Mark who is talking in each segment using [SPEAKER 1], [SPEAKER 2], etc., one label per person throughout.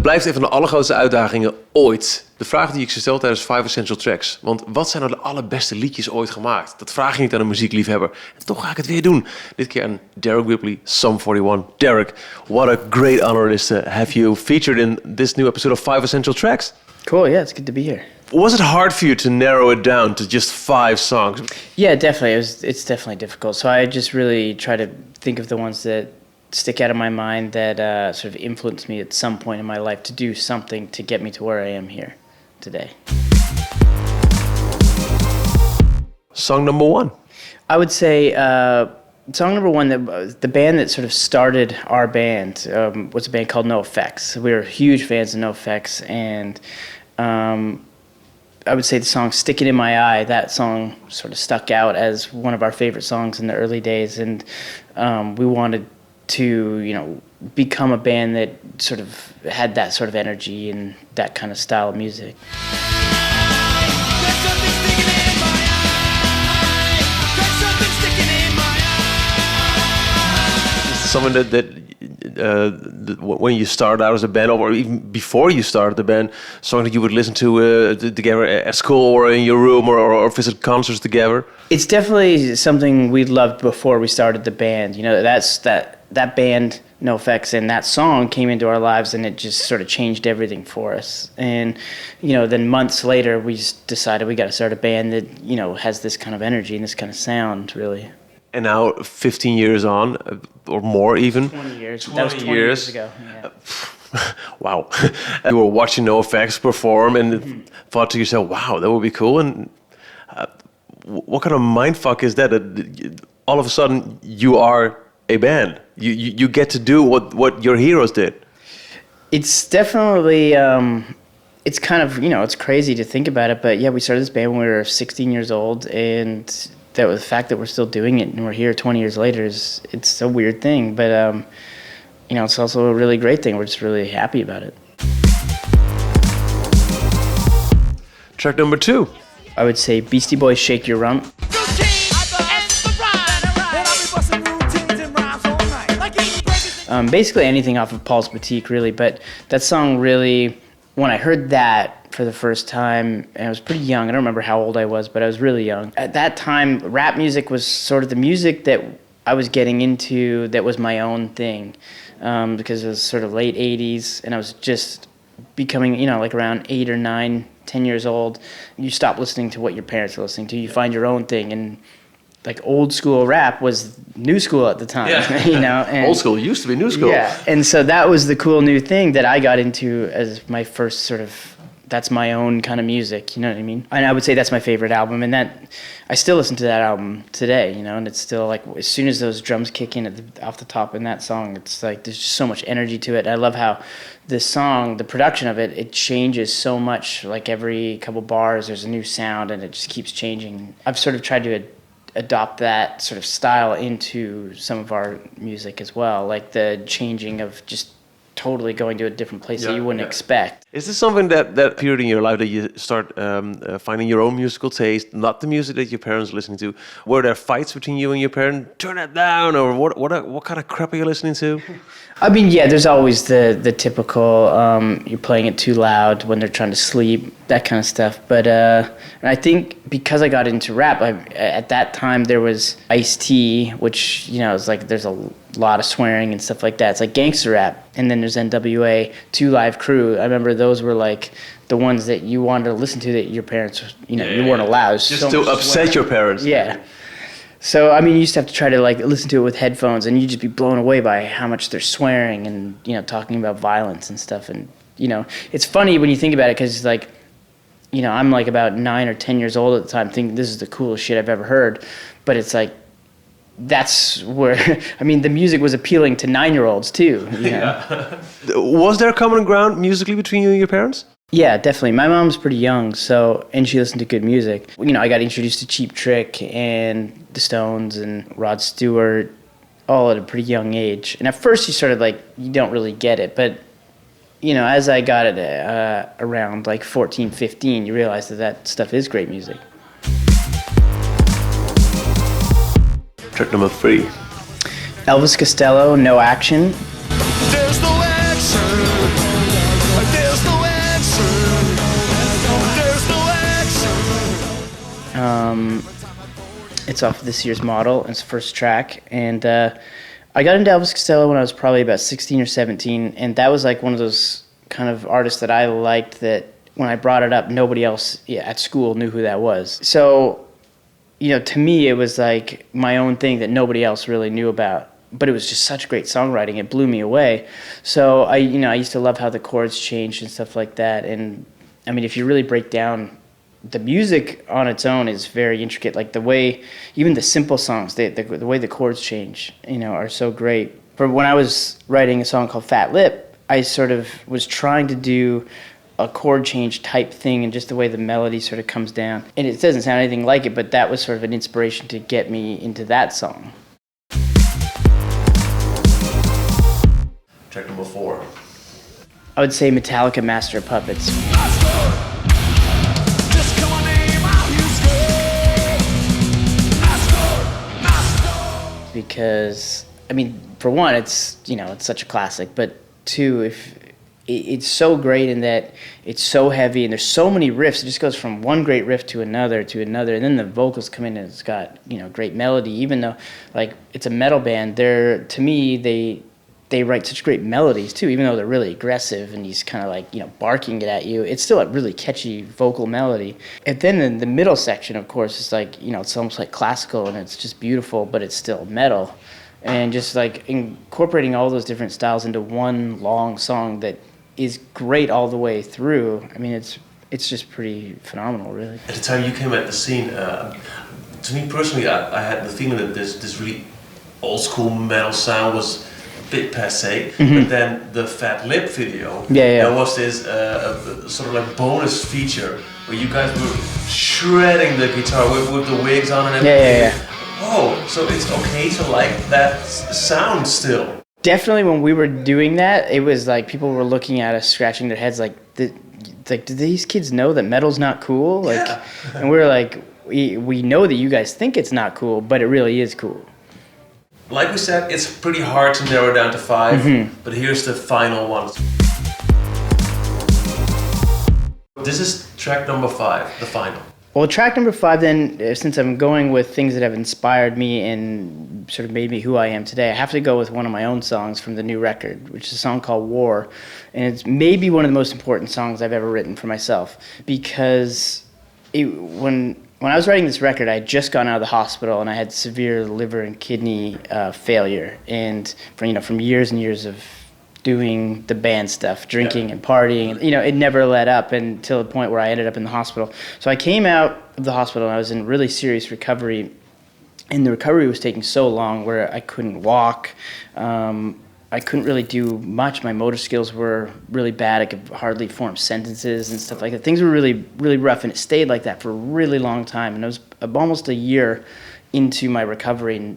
[SPEAKER 1] blijft een van de allergrootste uitdagingen ooit. De vraag die ik ze stel tijdens 5 Essential Tracks. Want wat zijn nou de allerbeste liedjes ooit gemaakt? Dat vraag je niet aan een muziekliefhebber. En toch ga ik het weer doen. Dit keer aan Deryck Whibley, Sum 41. Deryck, what a great honor it is to have you featured in this new episode of 5 Essential Tracks.
[SPEAKER 2] Cool, yeah, it's good to be here.
[SPEAKER 1] Was it hard for you to narrow it down to just 5 songs?
[SPEAKER 2] Yeah, definitely. It's definitely difficult. So I just really try to think of the ones that stick out of my mind that sort of influenced me at some point in my life to do something to get me to where I am here today.
[SPEAKER 1] Song number 1.
[SPEAKER 2] I would say song number 1, the band that sort of started our band was a band called NOFX. We were huge fans of NOFX, and I would say the song Stickin In My Eye, that song sort of stuck out as one of our favorite songs in the early days, and we wanted to, become a band that sort of had that sort of energy and that kind of style of music.
[SPEAKER 1] Something that when you started out as a band, or even before you started the band, something that you would listen to together at school or in your room or visit concerts together?
[SPEAKER 2] It's definitely something we loved before we started the band. That's that band, NOFX, and that song came into our lives, and it just sort of changed everything for us. And then months later, we just decided we got to start a band that has this kind of energy and this kind of sound, really.
[SPEAKER 1] And now, 15 years on, or more even.
[SPEAKER 2] 20 years.
[SPEAKER 1] 20
[SPEAKER 2] that was 20 years ago. Yeah.
[SPEAKER 1] Wow. You were watching NOFX perform and thought to yourself, wow, that would be cool. And what kind of mindfuck is that all of a sudden you are a band? You get to do what your heroes did.
[SPEAKER 2] It's definitely, it's kind of, it's crazy to think about it. But yeah, we started this band when we were 16 years old, and that was the fact that we're still doing it and we're here 20 years later it's a weird thing, but it's also a really great thing. We're just really happy about it.
[SPEAKER 1] Track number 2.
[SPEAKER 2] I would say Beastie Boys Shake Your Rump. Basically anything off of Paul's Boutique, really, but that song really, when I heard that for the first time, and I was pretty young. I don't remember how old I was, but I was really young. At that time, rap music was sort of the music that I was getting into that was my own thing, because it was sort of late 80s, and I was just becoming, like around 8 or 9, 10 years old. You stop listening to what your parents are listening to. You find your own thing, and like old school rap was new school at the time, And
[SPEAKER 1] old school used to be new school.
[SPEAKER 2] Yeah, and so that was the cool new thing that I got into as my first sort of, that's my own kind of music, you know what I mean? And I would say that's my favorite album, and that I still listen to that album today, and it's still like, as soon as those drums kick in off the top in that song, it's like there's just so much energy to it. I love how this song, the production of it changes so much. Like every couple bars, there's a new sound, and it just keeps changing. I've sort of tried to adopt that sort of style into some of our music as well, like the changing of just totally going to a different place that you wouldn't expect.
[SPEAKER 1] Is this something that appeared in your life, that you start finding your own musical taste, not the music that your parents were listening to? Were there fights between you and your parents? Turn that down, or what kind of crap are you listening to?
[SPEAKER 2] I mean, yeah, there's always the typical, you're playing it too loud when they're trying to sleep, that kind of stuff. But and I think because I got into rap, at that time there was Ice-T, which, it's like there's a lot of swearing and stuff like that. It's like gangster rap. And then there's NWA, 2 Live Crew. I remember those were like the ones that you wanted to listen to that your parents, you weren't allowed.
[SPEAKER 1] Just to upset your parents.
[SPEAKER 2] Yeah. So, I mean, you used to have to try to like listen to it with headphones, and you'd just be blown away by how much they're swearing and, talking about violence and stuff. And, it's funny when you think about it, because like, I'm like about 9 or 10 years old at the time, thinking this is the coolest shit I've ever heard. But it's like, that's where, I mean, the music was appealing to 9-year-olds too.
[SPEAKER 1] Yeah. Was there common ground musically between you and your parents?
[SPEAKER 2] Yeah, definitely. My mom's pretty young, and she listened to good music. I got introduced to Cheap Trick and the Stones and Rod Stewart, all at a pretty young age. And at first you sort of like, you don't really get it, but as I got it around like 14, 15, you realize that stuff is great music.
[SPEAKER 1] Track number 3.
[SPEAKER 2] Elvis Costello, No Action.
[SPEAKER 3] There's no action.
[SPEAKER 2] It's off of this year's Model. It's the first track. And I got into Elvis Costello when I was probably about 16 or 17, and that was like one of those kind of artists that I liked that when I brought it up, nobody else at school knew who that was. So, to me, it was like my own thing that nobody else really knew about. But it was just such great songwriting. It blew me away. So I used to love how the chords changed and stuff like that. And I mean, if you really break down the music on its own is very intricate. Like the way, even the simple songs, the way the chords change, are so great. For when I was writing a song called Fat Lip, I sort of was trying to do a chord change type thing and just the way the melody sort of comes down. And it doesn't sound anything like it, but that was sort of an inspiration to get me into that song.
[SPEAKER 1] Track number 4.
[SPEAKER 2] I would say Metallica, Master of Puppets. Because, I mean, for one, it's, it's such a classic, but two, it's so great in that it's so heavy and there's so many riffs. It just goes from one great riff to another, and then the vocals come in and it's got, great melody. Even though, like, it's a metal band, to me, they write such great melodies too, even though they're really aggressive and he's kind of like, barking it at you. It's still a really catchy vocal melody. And then in the middle section, of course, it's like, it's almost like classical and it's just beautiful, but it's still metal. And just like incorporating all those different styles into one long song that is great all the way through. I mean, it's just pretty phenomenal, really.
[SPEAKER 1] At the time you came at the scene, to me personally, I had the feeling that this really old school metal sound was bit passe, but then the Fat Lip video, there was this sort of like bonus feature where you guys were shredding the guitar with the wigs on and everything. Oh, so it's okay to like that sound still.
[SPEAKER 2] Definitely when we were doing that, it was like people were looking at us, scratching their heads like, do these kids know that metal's not cool? Like, and we were like, we know that you guys think it's not cool, but it really is cool.
[SPEAKER 1] Like we said, it's pretty hard to narrow down to 5, but here's the final one. This is track number 5, the final.
[SPEAKER 2] Well, track number 5 then, since I'm going with things that have inspired me and sort of made me who I am today, I have to go with one of my own songs from the new record, which is a song called War. And it's maybe one of the most important songs I've ever written for myself, because when I was writing this record, I had just gone out of the hospital and I had severe liver and kidney failure, and from years and years of doing the band stuff, drinking and partying, it never let up until the point where I ended up in the hospital. So I came out of the hospital and I was in really serious recovery, and the recovery was taking so long where I couldn't walk. I couldn't really do much. My motor skills were really bad. I could hardly form sentences and stuff like that. Things were really, really rough, and it stayed like that for a really long time. And it was almost a year into my recovery, and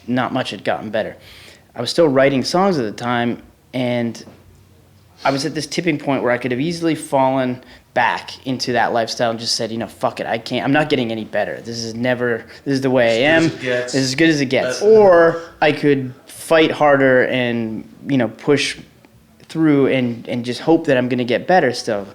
[SPEAKER 2] not much had gotten better. I was still writing songs at the time, and I was at this tipping point where I could have easily fallen back into that lifestyle and just said, fuck it, I'm not getting any better. This is the way I am. This is as good as it gets. Or I could fight harder and push through and just hope that I'm going to get better still.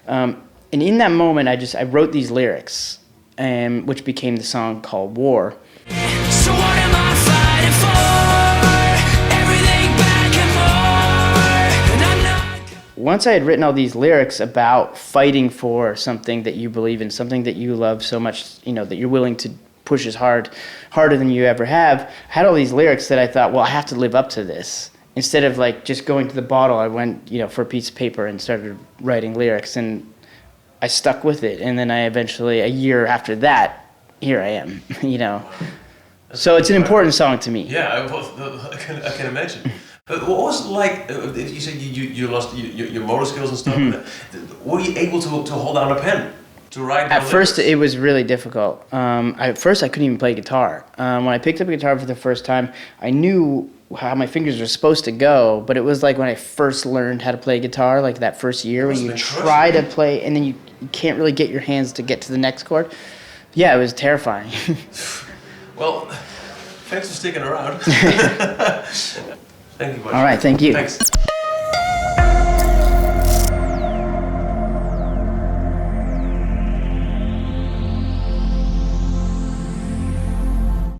[SPEAKER 2] And in that moment, I wrote these lyrics, which became the song called War. So what am I fighting for? Everything back and more. And I'm not... Once I had written all these lyrics about fighting for something that you believe in, something that you love so much, that you're willing to push as harder than you ever have, I had all these lyrics that I thought, well, I have to live up to this. Instead of like just going to the bottle, I went, for a piece of paper and started writing lyrics, and I stuck with it. And then I eventually, a year after that, here I am, So it's an important song to me.
[SPEAKER 1] Yeah, I can imagine. But what was it like, you said you lost your motor skills and stuff, were you able to hold down a pen? At
[SPEAKER 2] first, it was really difficult. At first, I couldn't even play guitar. When I picked up a guitar for the first time, I knew how my fingers were supposed to go, but it was like when I first learned how to play guitar, like that first year when you try to play and then you can't really get your hands to get to the next chord. Yeah, it was terrifying.
[SPEAKER 1] Well, thanks for sticking around. Thank you much.
[SPEAKER 2] All right, thank you.
[SPEAKER 1] Thanks.